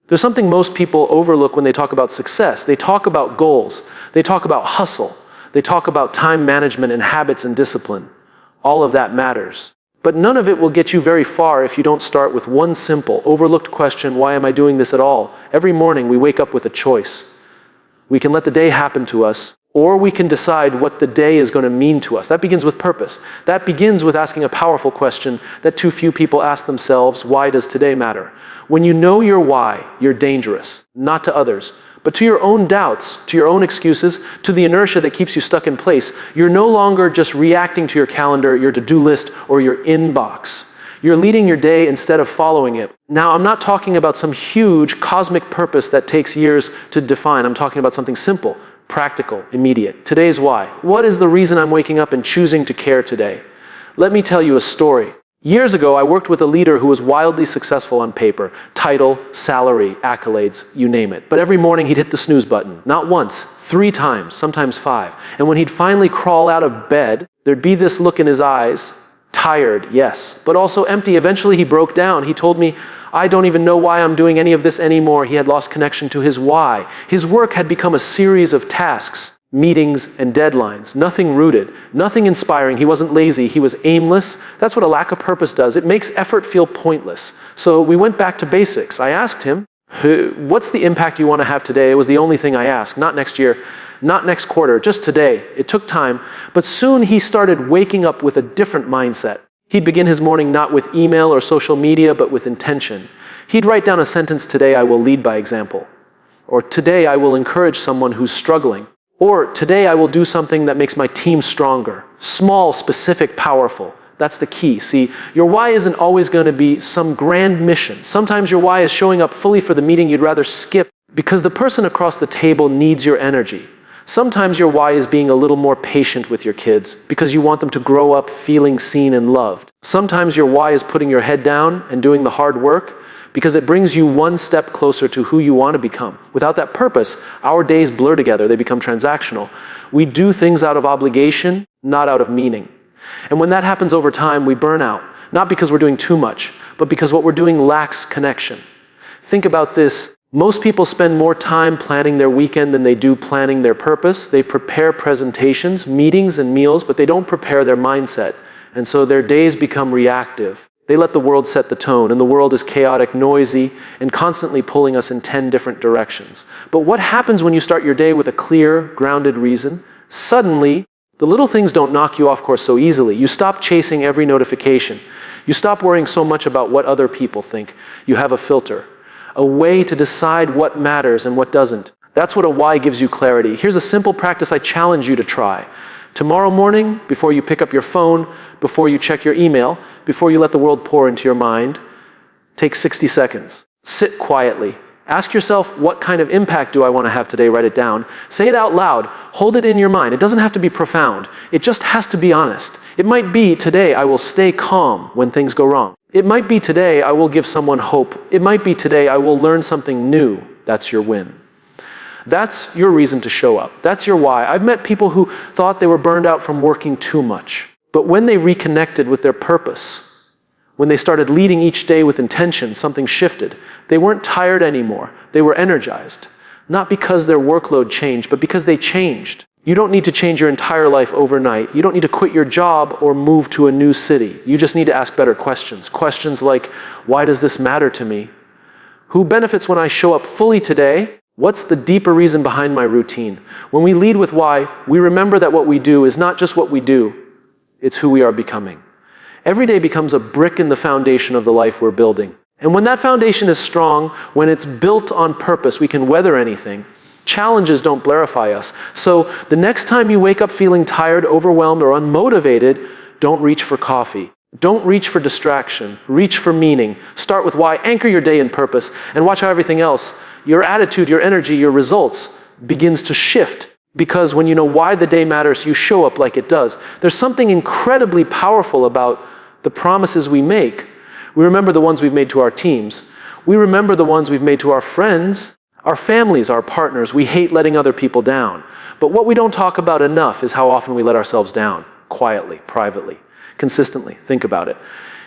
There's something most people overlook when they talk about success. They talk about goals. They talk about hustle. They talk about time management and habits and discipline. All of that matters. But none of it will get you very far if you don't start with one simple, overlooked question: why am I doing this at all? Every morning we wake up with a choice. We can let the day happen to us, or we can decide what the day is going to mean to us. That begins with purpose. That begins with asking a powerful question that too few people ask themselves: why does today matter? When you know your why, you're dangerous, not to others, but to your own doubts, to your own excuses, to the inertia that keeps you stuck in place. You're no longer just reacting to your calendar, your to-do list, or your inbox. You're leading your day instead of following it. Now, I'm not talking about some huge cosmic purpose that takes years to define. I'm talking about something simple, practical, immediate. Today's why. What is the reason I'm waking up and choosing to care today? Let me tell you a story. Years ago, I worked with a leader who was wildly successful on paper. Title, salary, accolades, you name it. But every morning he'd hit the snooze button. Not once, 3 times, sometimes 5. And when he'd finally crawl out of bed, there'd be this look in his eyes. Tired, yes, but also empty. Eventually he broke down. He told me, I don't even know why I'm doing any of this anymore. He had lost connection to his why. His work had become a series of tasks, meetings, and deadlines. Nothing rooted, nothing inspiring. He wasn't lazy, he was aimless. That's what a lack of purpose does. It makes effort feel pointless. So we went back to basics. I asked him, what's the impact you want to have today? It was the only thing I asked. Not next year, not next quarter, just today. It took time, but soon he started waking up with a different mindset. He'd begin his morning not with email or social media, but with intention. He'd write down a sentence: today I will lead by example. Or today I will encourage someone who's struggling. Or today I will do something that makes my team stronger. Small, specific, powerful. That's the key. See, your why isn't always going to be some grand mission. Sometimes your why is showing up fully for the meeting you'd rather skip because the person across the table needs your energy. Sometimes your why is being a little more patient with your kids because you want them to grow up feeling seen and loved. Sometimes your why is putting your head down and doing the hard work because it brings you one step closer to who you want to become. Without that purpose, our days blur together. They become transactional. We do things out of obligation, not out of meaning. And when that happens over time, we burn out. Not because we're doing too much, but because what we're doing lacks connection. Think about this. Most people spend more time planning their weekend than they do planning their purpose. They prepare presentations, meetings, and meals, but they don't prepare their mindset. And so their days become reactive. They let the world set the tone, and the world is chaotic, noisy, and constantly pulling us in 10 different directions. But what happens when you start your day with a clear, grounded reason? Suddenly, the little things don't knock you off course so easily. You stop chasing every notification. You stop worrying so much about what other people think. You have a filter, a way to decide what matters and what doesn't. That's what a why gives you clarity. Here's a simple practice I challenge you to try. Tomorrow morning, before you pick up your phone, before you check your email, before you let the world pour into your mind, take 60 seconds. Sit quietly. Ask yourself, what kind of impact do I want to have today? Write it down. Say it out loud. Hold it in your mind. It doesn't have to be profound. It just has to be honest. It might be, today I will stay calm when things go wrong. It might be, today I will give someone hope. It might be, today I will learn something new. That's your win. That's your reason to show up. That's your why. I've met people who thought they were burned out from working too much. But when they reconnected with their purpose, when they started leading each day with intention, something shifted. They weren't tired anymore. They were energized. Not because their workload changed, but because they changed. You don't need to change your entire life overnight. You don't need to quit your job or move to a new city. You just need to ask better questions. Questions like, why does this matter to me? Who benefits when I show up fully today? What's the deeper reason behind my routine? When we lead with why, we remember that what we do is not just what we do, it's who we are becoming. Every day becomes a brick in the foundation of the life we're building. And when that foundation is strong, when it's built on purpose, we can weather anything. Challenges don't blarify us. So the next time you wake up feeling tired, overwhelmed, or unmotivated, don't reach for coffee. Don't reach for distraction. Reach for meaning. Start with why. Anchor your day in purpose. And watch how everything else, your attitude, your energy, your results, begins to shift. Because when you know why the day matters, you show up like it does. There's something incredibly powerful about the promises we make. We remember the ones we've made to our teams. We remember the ones we've made to our friends, our families, our partners. We hate letting other people down. But what we don't talk about enough is how often we let ourselves down, quietly, privately, consistently. Think about it.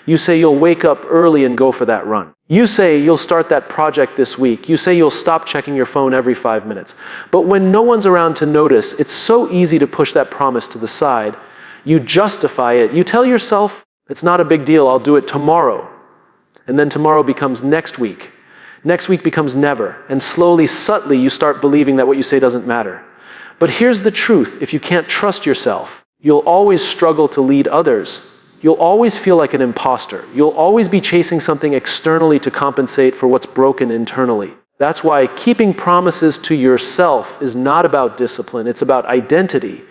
You say you'll wake up early and go for that run. You say you'll start that project this week. You say you'll stop checking your phone every 5 minutes. But when no one's around to notice, it's so easy to push that promise to the side. You justify it. You tell yourself, it's not a big deal, I'll do it tomorrow. And then tomorrow becomes next week. Next week becomes never. And slowly, subtly, you start believing that what you say doesn't matter. But here's the truth. If you can't trust yourself, you'll always struggle to lead others. You'll always feel like an imposter. You'll always be chasing something externally to compensate for what's broken internally. That's why keeping promises to yourself is not about discipline, it's about identity.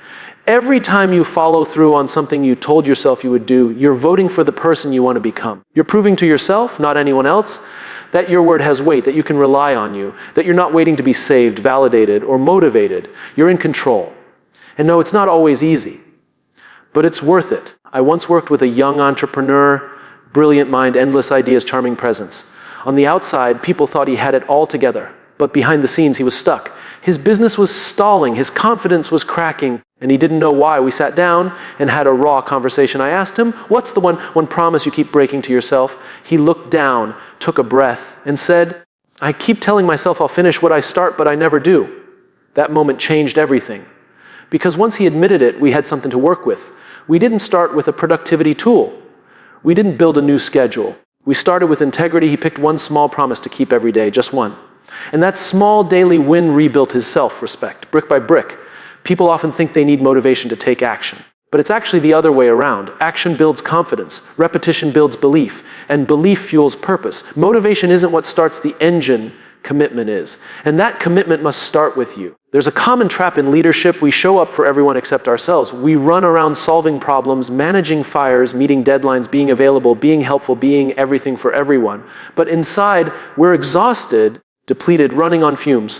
Every time you follow through on something you told yourself you would do, you're voting for the person you want to become. You're proving to yourself, not anyone else, that your word has weight, that you can rely on you, that you're not waiting to be saved, validated, or motivated. You're in control. And no, it's not always easy, but it's worth it. I once worked with a young entrepreneur, brilliant mind, endless ideas, charming presence. On the outside, people thought he had it all together, but behind the scenes, he was stuck. His business was stalling, his confidence was cracking, and he didn't know why. We sat down and had a raw conversation. I asked him, what's the one promise you keep breaking to yourself? He looked down, took a breath, and said, I keep telling myself I'll finish what I start, but I never do. That moment changed everything. Because once he admitted it, we had something to work with. We didn't start with a productivity tool. We didn't build a new schedule. We started with integrity. He picked one small promise to keep every day, just one. And that small daily win rebuilt his self-respect, brick by brick. People often think they need motivation to take action. But it's actually the other way around. Action builds confidence, repetition builds belief, and belief fuels purpose. Motivation isn't what starts the engine, commitment is. And that commitment must start with you. There's a common trap in leadership. We show up for everyone except ourselves. We run around solving problems, managing fires, meeting deadlines, being available, being helpful, being everything for everyone. But inside, we're exhausted, depleted, running on fumes.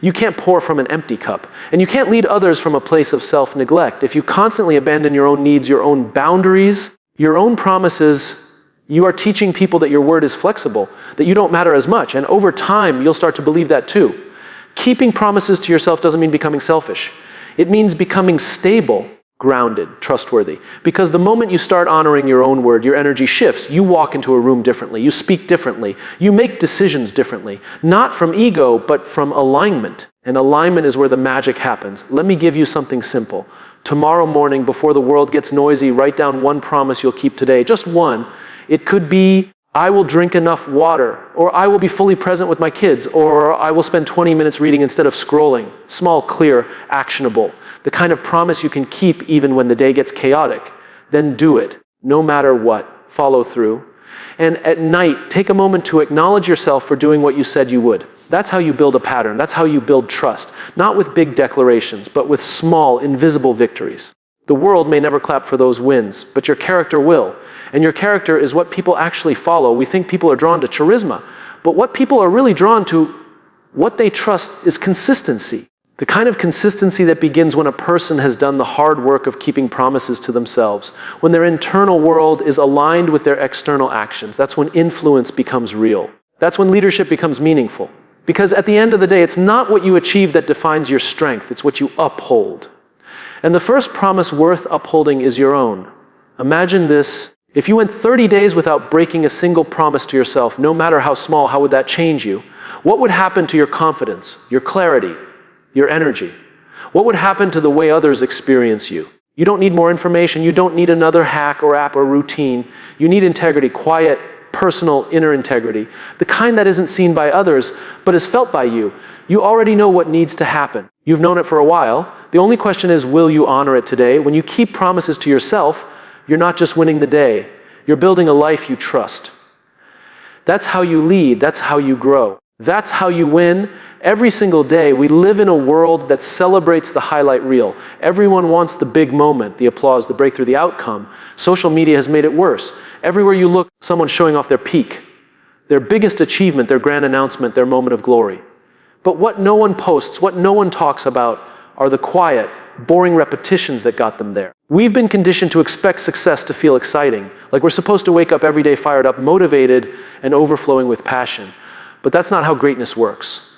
You can't pour from an empty cup. And you can't lead others from a place of self-neglect. If you constantly abandon your own needs, your own boundaries, your own promises, you are teaching people that your word is flexible, that you don't matter as much. And over time, you'll start to believe that too. Keeping promises to yourself doesn't mean becoming selfish. It means becoming stable, grounded, trustworthy. Because the moment you start honoring your own word, your energy shifts. You walk into a room differently. You speak differently. You make decisions differently. Not from ego, but from alignment. And alignment is where the magic happens. Let me give you something simple. Tomorrow morning, before the world gets noisy, write down one promise you'll keep today. Just one. It could be, I will drink enough water, or I will be fully present with my kids, or I will spend 20 minutes reading instead of scrolling. Small, clear, actionable. The kind of promise you can keep even when the day gets chaotic. Then do it, no matter what. Follow through. And at night, take a moment to acknowledge yourself for doing what you said you would. That's how you build a pattern. That's how you build trust. Not with big declarations, but with small, invisible victories. The world may never clap for those wins, but your character will. And your character is what people actually follow. We think people are drawn to charisma, but what people are really drawn to, what they trust, is consistency. The kind of consistency that begins when a person has done the hard work of keeping promises to themselves, when their internal world is aligned with their external actions. That's when influence becomes real. That's when leadership becomes meaningful. Because at the end of the day, it's not what you achieve that defines your strength, it's what you uphold. And the first promise worth upholding is your own. Imagine this. If you went 30 days without breaking a single promise to yourself, no matter how small, how would that change you? What would happen to your confidence, your clarity, your energy? What would happen to the way others experience you? You don't need more information. You don't need another hack or app or routine. You need integrity, quiet, personal, inner integrity. The kind that isn't seen by others, but is felt by you. You already know what needs to happen. You've known it for a while. The only question is, will you honor it today? When you keep promises to yourself, you're not just winning the day. You're building a life you trust. That's how you lead. That's how you grow. That's how you win. Every single day, we live in a world that celebrates the highlight reel. Everyone wants the big moment, the applause, the breakthrough, the outcome. Social media has made it worse. Everywhere you look, someone's showing off their peak, their biggest achievement, their grand announcement, their moment of glory. But what no one posts, what no one talks about, are the quiet, boring repetitions that got them there. We've been conditioned to expect success to feel exciting, like we're supposed to wake up every day fired up, motivated, and overflowing with passion. But that's not how greatness works.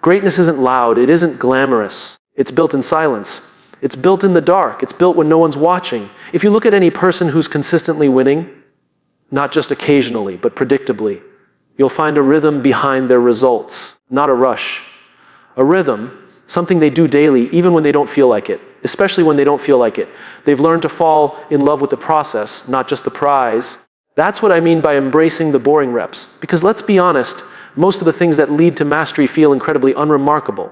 Greatness isn't loud, it isn't glamorous. It's built in silence. It's built in the dark. It's built when no one's watching. If you look at any person who's consistently winning, not just occasionally, but predictably. You'll find a rhythm behind their results, not a rush. A rhythm, something they do daily, even when they don't feel like it, especially when they don't feel like it. They've learned to fall in love with the process, not just the prize. That's what I mean by embracing the boring reps. Because let's be honest, most of the things that lead to mastery feel incredibly unremarkable.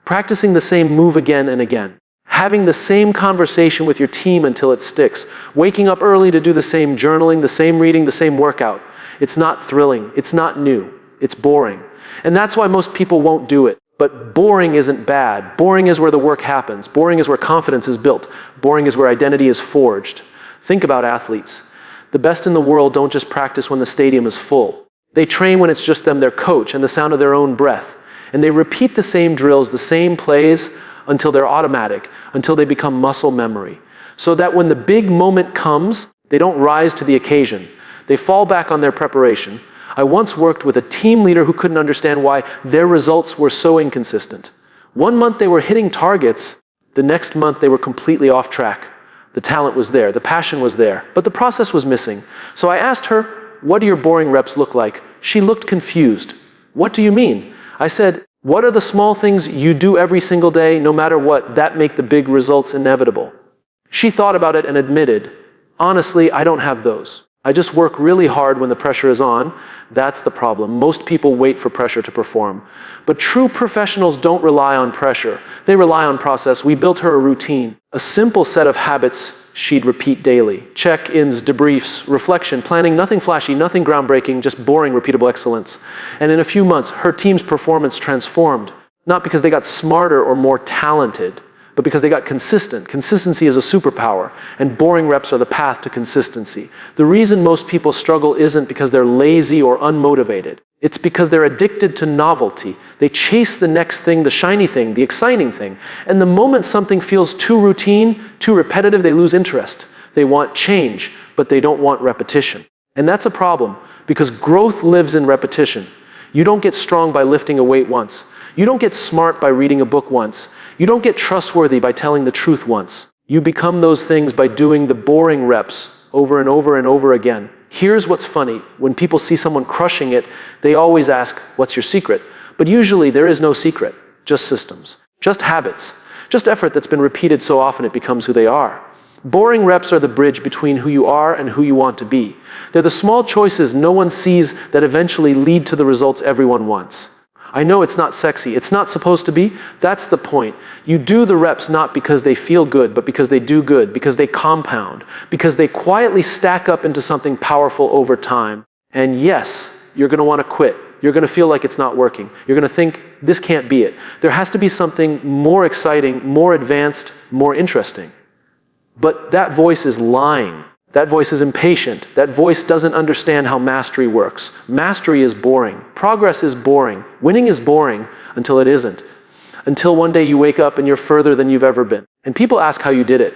Practicing the same move again and again. Having the same conversation with your team until it sticks. Waking up early to do the same journaling, the same reading, the same workout. It's not thrilling. It's not new. It's boring. And that's why most people won't do it. But boring isn't bad. Boring is where the work happens. Boring is where confidence is built. Boring is where identity is forged. Think about athletes. The best in the world don't just practice when the stadium is full. They train when it's just them, their coach, and the sound of their own breath. And they repeat the same drills, the same plays, until they're automatic, until they become muscle memory. So that when the big moment comes, they don't rise to the occasion. They fall back on their preparation. I once worked with a team leader who couldn't understand why their results were so inconsistent. One month they were hitting targets, the next month they were completely off track. The talent was there, the passion was there, but the process was missing. So I asked her, "What do your boring reps look like?" She looked confused. "What do you mean?" I said, "What are the small things you do every single day, no matter what, that make the big results inevitable?" She thought about it and admitted, "Honestly, I don't have those. I just work really hard when the pressure is on." That's the problem. Most people wait for pressure to perform. But true professionals don't rely on pressure. They rely on process. We built her a routine, a simple set of habits she'd repeat daily. Check-ins, debriefs, reflection, planning, nothing flashy, nothing groundbreaking, just boring, repeatable excellence. And in a few months, her team's performance transformed. Not because they got smarter or more talented, but because they got consistent. Consistency is a superpower, and boring reps are the path to consistency. The reason most people struggle isn't because they're lazy or unmotivated. It's because they're addicted to novelty. They chase the next thing, the shiny thing, the exciting thing. And the moment something feels too routine, too repetitive, they lose interest. They want change, but they don't want repetition. And that's a problem, because growth lives in repetition. You don't get strong by lifting a weight once. You don't get smart by reading a book once. You don't get trustworthy by telling the truth once. You become those things by doing the boring reps over and over and over again. Here's what's funny. When people see someone crushing it, they always ask, "What's your secret?" But usually there is no secret, just systems, just habits, just effort that's been repeated so often it becomes who they are. Boring reps are the bridge between who you are and who you want to be. They're the small choices no one sees that eventually lead to the results everyone wants. I know it's not sexy. It's not supposed to be. That's the point. You do the reps not because they feel good, but because they do good, because they compound, because they quietly stack up into something powerful over time. And yes, you're going to want to quit. You're going to feel like it's not working. You're going to think, this can't be it. There has to be something more exciting, more advanced, more interesting. But that voice is lying. That voice is impatient. That voice doesn't understand how mastery works. Mastery is boring. Progress is boring. Winning is boring until it isn't. Until one day you wake up and you're further than you've ever been. And people ask how you did it.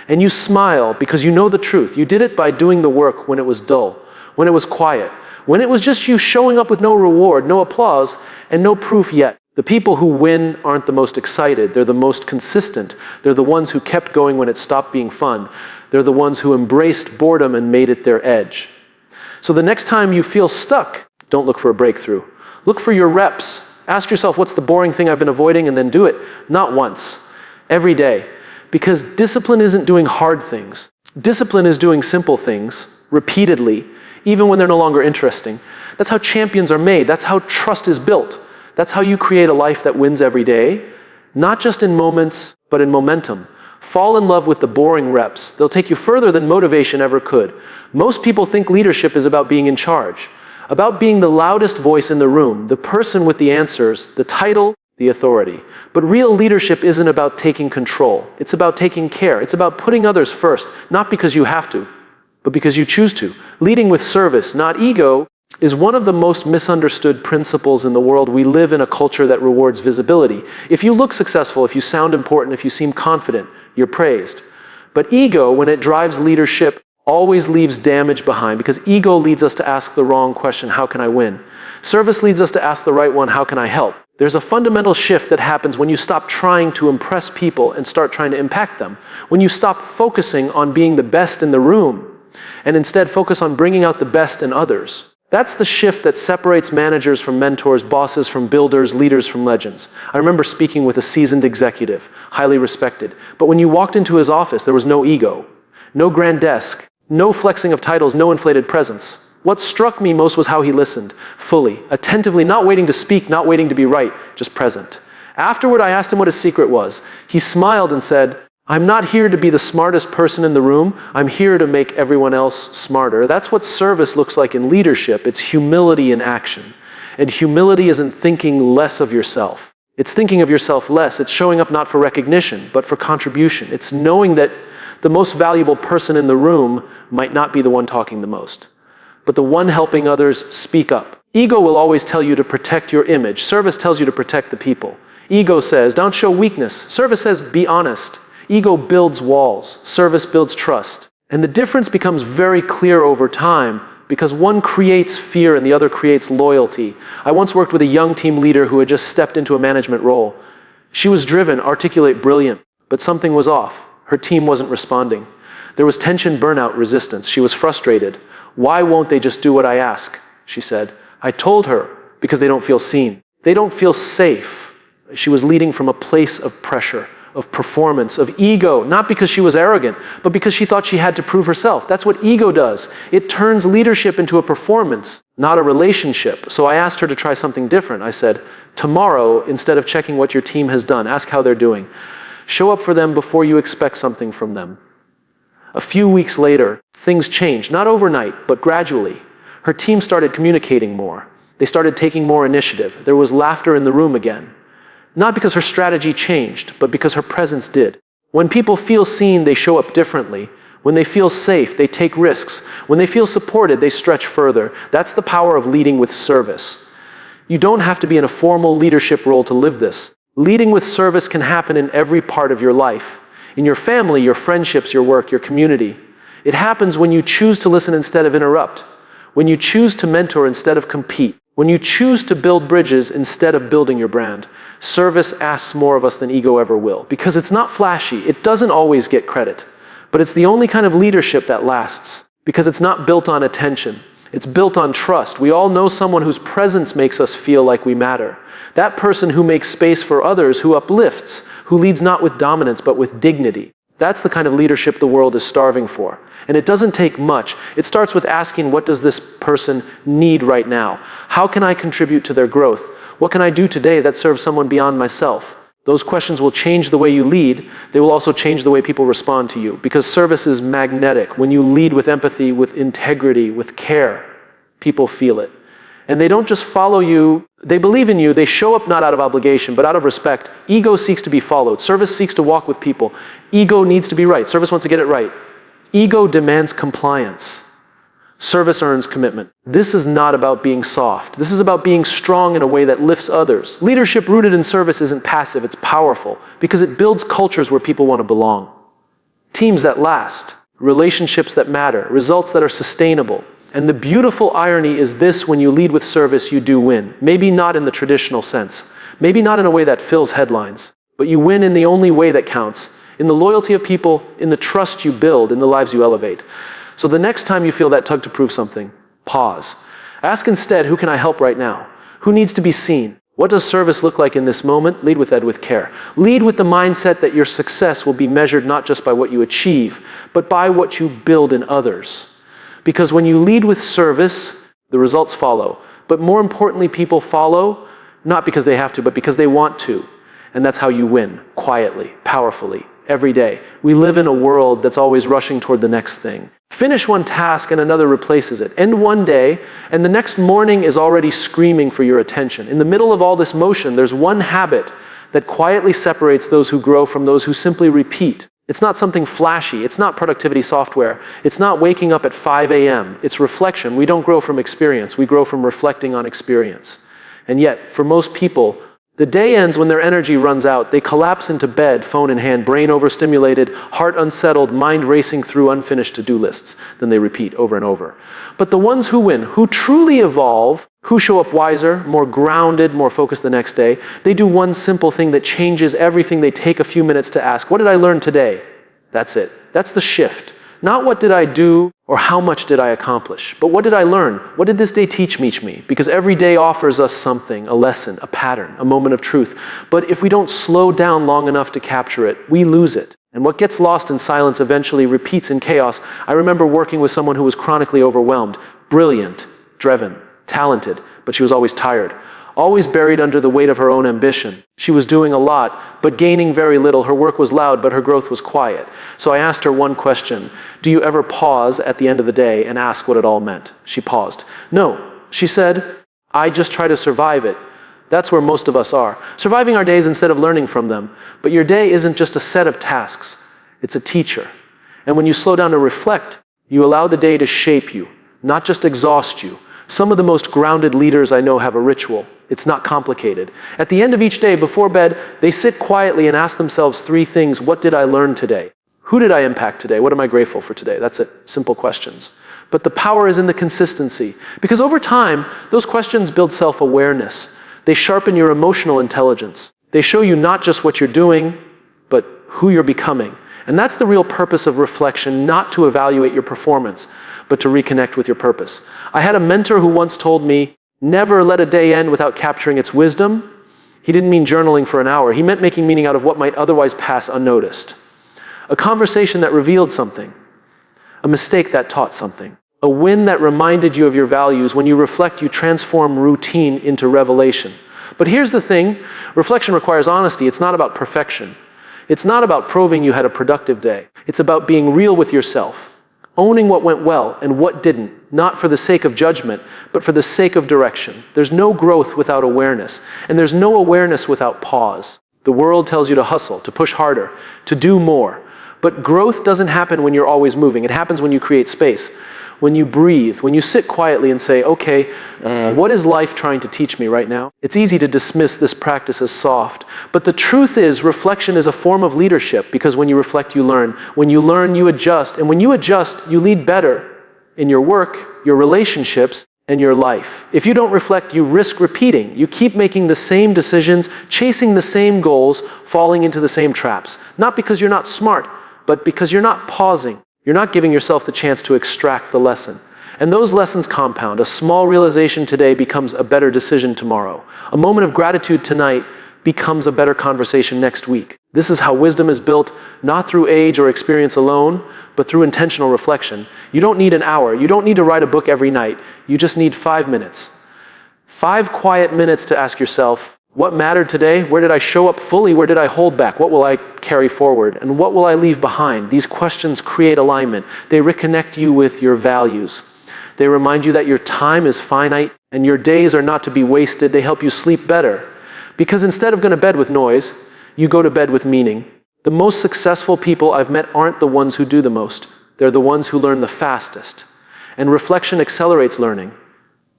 And you smile because you know the truth. You did it by doing the work when it was dull, when it was quiet, when it was just you showing up with no reward, no applause, and no proof yet. The people who win aren't the most excited. They're the most consistent. They're the ones who kept going when it stopped being fun. They're the ones who embraced boredom and made it their edge. So the next time you feel stuck, don't look for a breakthrough. Look for your reps. Ask yourself, what's the boring thing I've been avoiding, and then do it. Not once, every day. Because discipline isn't doing hard things. Discipline is doing simple things repeatedly, even when they're no longer interesting. That's how champions are made. That's how trust is built. That's how you create a life that wins every day, not just in moments, but in momentum. Fall in love with the boring reps. They'll take you further than motivation ever could. Most people think leadership is about being in charge, about being the loudest voice in the room, the person with the answers, the title, the authority. But real leadership isn't about taking control. It's about taking care. It's about putting others first, not because you have to, but because you choose to. Leading with service, not ego, is one of the most misunderstood principles in the world. We live in a culture that rewards visibility. If you look successful, if you sound important, if you seem confident, you're praised. But ego, when it drives leadership, always leaves damage behind, because ego leads us to ask the wrong question, how can I win? Service leads us to ask the right one, how can I help? There's a fundamental shift that happens when you stop trying to impress people and start trying to impact them. When you stop focusing on being the best in the room and instead focus on bringing out the best in others. That's the shift that separates managers from mentors, bosses from builders, leaders from legends. I remember speaking with a seasoned executive, highly respected, but when you walked into his office, there was no ego, no grand desk, no flexing of titles, no inflated presence. What struck me most was how he listened, fully, attentively, not waiting to speak, not waiting to be right, just present. Afterward, I asked him what his secret was. He smiled and said, "I'm not here to be the smartest person in the room. I'm here to make everyone else smarter." That's what service looks like in leadership. It's humility in action. And humility isn't thinking less of yourself. It's thinking of yourself less. It's showing up not for recognition, but for contribution. It's knowing that the most valuable person in the room might not be the one talking the most, but the one helping others speak up. Ego will always tell you to protect your image. Service tells you to protect the people. Ego says, don't show weakness. Service says, be honest. Ego builds walls. Service builds trust. And the difference becomes very clear over time because one creates fear and the other creates loyalty. I once worked with a young team leader who had just stepped into a management role. She was driven, articulate, brilliant, but something was off. Her team wasn't responding. There was tension, burnout, resistance. She was frustrated. "Why won't they just do what I ask?" she said. I told her, because they don't feel seen. They don't feel safe. She was leading from a place of pressure, of performance, of ego, not because she was arrogant, but because she thought she had to prove herself. That's what ego does. It turns leadership into a performance, not a relationship. So I asked her to try something different. I said, tomorrow, instead of checking what your team has done, ask how they're doing. Show up for them before you expect something from them. A few weeks later, things changed, not overnight, but gradually. Her team started communicating more. They started taking more initiative. There was laughter in the room again. Not because her strategy changed, but because her presence did. When people feel seen, they show up differently. When they feel safe, they take risks. When they feel supported, they stretch further. That's the power of leading with service. You don't have to be in a formal leadership role to live this. Leading with service can happen in every part of your life. In your family, your friendships, your work, your community. It happens when you choose to listen instead of interrupt. When you choose to mentor instead of compete. When you choose to build bridges instead of building your brand. Service asks more of us than ego ever will. Because it's not flashy. It doesn't always get credit. But it's the only kind of leadership that lasts. Because it's not built on attention. It's built on trust. We all know someone whose presence makes us feel like we matter. That person who makes space for others, who uplifts, who leads not with dominance but with dignity. That's the kind of leadership the world is starving for. And it doesn't take much. It starts with asking, what does this person need right now? How can I contribute to their growth? What can I do today that serves someone beyond myself? Those questions will change the way you lead. They will also change the way people respond to you. Because service is magnetic. When you lead with empathy, with integrity, with care, people feel it. And they don't just follow you, they believe in you, they show up not out of obligation, but out of respect. Ego seeks to be followed. Service seeks to walk with people. Ego needs to be right. Service wants to get it right. Ego demands compliance. Service earns commitment. This is not about being soft. This is about being strong in a way that lifts others. Leadership rooted in service isn't passive, it's powerful, because it builds cultures where people want to belong. Teams that last, relationships that matter, results that are sustainable. And the beautiful irony is this: when you lead with service, you do win. Maybe not in the traditional sense. Maybe not in a way that fills headlines. But you win in the only way that counts. In the loyalty of people, in the trust you build, in the lives you elevate. So the next time you feel that tug to prove something, pause. Ask instead, who can I help right now? Who needs to be seen? What does service look like in this moment? Lead with Ed with care. Lead with the mindset that your success will be measured not just by what you achieve, but by what you build in others. Because when you lead with service, the results follow. But more importantly, people follow, not because they have to, but because they want to. And that's how you win, quietly, powerfully, every day. We live in a world that's always rushing toward the next thing. Finish one task and another replaces it. End one day, and the next morning is already screaming for your attention. In the middle of all this motion, there's one habit that quietly separates those who grow from those who simply repeat. It's not something flashy. It's not productivity software. It's not waking up at 5 a.m. It's reflection. We don't grow from experience. We grow from reflecting on experience. And yet, for most people, the day ends when their energy runs out. They collapse into bed, phone in hand, brain overstimulated, heart unsettled, mind racing through unfinished to-do lists. Then they repeat over and over. But the ones who win, who truly evolve, who show up wiser, more grounded, more focused the next day, they do one simple thing that changes everything. They take a few minutes to ask, what did I learn today? That's it. That's the shift. Not what did I do or how much did I accomplish, but what did I learn? What did this day teach me? Because every day offers us something, a lesson, a pattern, a moment of truth. But if we don't slow down long enough to capture it, we lose it. And what gets lost in silence eventually repeats in chaos. I remember working with someone who was chronically overwhelmed, brilliant, driven, talented, but she was always tired, always buried under the weight of her own ambition. She was doing a lot, but gaining very little. Her work was loud, but her growth was quiet. So I asked her one question: do you ever pause at the end of the day and ask what it all meant? She paused. No, she said, I just try to survive it. That's where most of us are, surviving our days instead of learning from them. But your day isn't just a set of tasks, it's a teacher. And when you slow down to reflect, you allow the day to shape you, not just exhaust you. Some of the most grounded leaders I know have a ritual. It's not complicated. At the end of each day, before bed, they sit quietly and ask themselves 3 things. What did I learn today? Who did I impact today? What am I grateful for today? That's it. Simple questions. But the power is in the consistency. Because over time, those questions build self-awareness. They sharpen your emotional intelligence. They show you not just what you're doing, but who you're becoming. And that's the real purpose of reflection, not to evaluate your performance, but to reconnect with your purpose. I had a mentor who once told me, never let a day end without capturing its wisdom. He didn't mean journaling for an hour. He meant making meaning out of what might otherwise pass unnoticed. A conversation that revealed something. A mistake that taught something. A win that reminded you of your values. When you reflect, you transform routine into revelation. But here's the thing. Reflection requires honesty. It's not about perfection. It's not about proving you had a productive day. It's about being real with yourself. Owning what went well and what didn't, not for the sake of judgment, but for the sake of direction. There's no growth without awareness, and there's no awareness without pause. The world tells you to hustle, to push harder, to do more. But growth doesn't happen when you're always moving. It happens when you create space, when you breathe, when you sit quietly and say, okay, what is life trying to teach me right now? It's easy to dismiss this practice as soft, but the truth is reflection is a form of leadership, because when you reflect, you learn. When you learn, you adjust. And when you adjust, you lead better in your work, your relationships, and your life. If you don't reflect, you risk repeating. You keep making the same decisions, chasing the same goals, falling into the same traps. Not because you're not smart, but because you're not pausing. You're not giving yourself the chance to extract the lesson. And those lessons compound. A small realization today becomes a better decision tomorrow. A moment of gratitude tonight becomes a better conversation next week. This is how wisdom is built, not through age or experience alone, but through intentional reflection. You don't need an hour. You don't need to write a book every night. You just need 5 minutes. 5 quiet minutes to ask yourself, what mattered today? Where did I show up fully? Where did I hold back? What will I carry forward? And what will I leave behind? These questions create alignment. They reconnect you with your values. They remind you that your time is finite and your days are not to be wasted. They help you sleep better. Because instead of going to bed with noise, you go to bed with meaning. The most successful people I've met aren't the ones who do the most. They're the ones who learn the fastest. And reflection accelerates learning.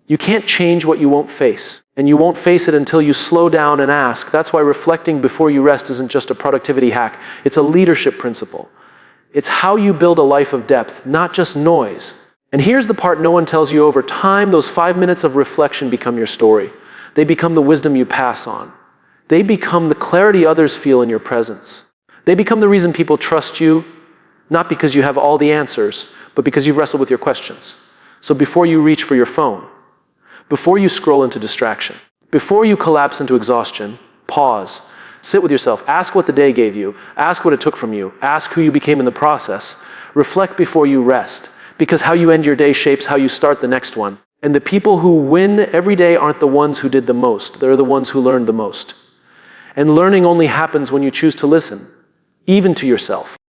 You can't change what you won't face. And you won't face it until you slow down and ask. That's why reflecting before you rest isn't just a productivity hack. It's a leadership principle. It's how you build a life of depth, not just noise. And here's the part no one tells you. Over time, those 5 minutes of reflection become your story. They become the wisdom you pass on. They become the clarity others feel in your presence. They become the reason people trust you, not because you have all the answers, but because you've wrestled with your questions. So before you reach for your phone, before you scroll into distraction, before you collapse into exhaustion, pause, sit with yourself, ask what the day gave you, ask what it took from you, ask who you became in the process, reflect before you rest, because how you end your day shapes how you start the next one. And the people who win every day aren't the ones who did the most, they're the ones who learned the most. And learning only happens when you choose to listen, even to yourself.